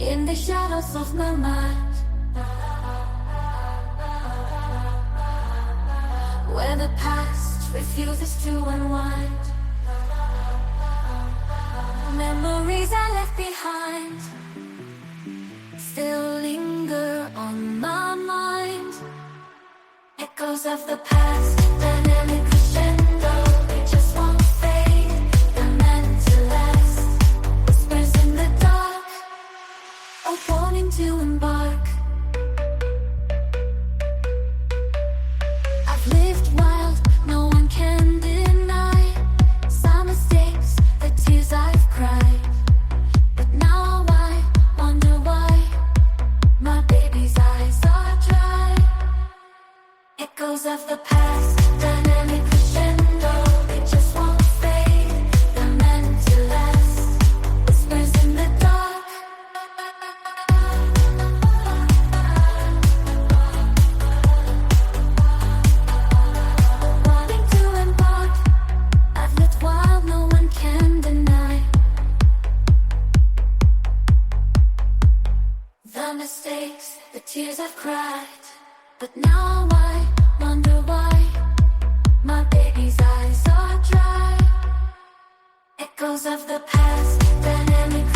in the shadows of my mind, where the past refuses to unwind. Memories I left behind still linger on my mind. Echoes of the past, dynamic crescendo, they just won't fade, they're meant to last. Whispers in the dark, a warning to embark. I've lived wild, no one can deny. Some mistakes, the tears I've cried. But now I wonder why my baby's eyes are dry. Echoes of the past, dynamic crescendo, they just won't fade, they're meant to last. Whispers in the dark, wanting to embark. I've lived wild, no one can deny. The mistakes, the tears I've cried. But now I wonder why my baby's eyes are dry. Echoes of the past, dynamic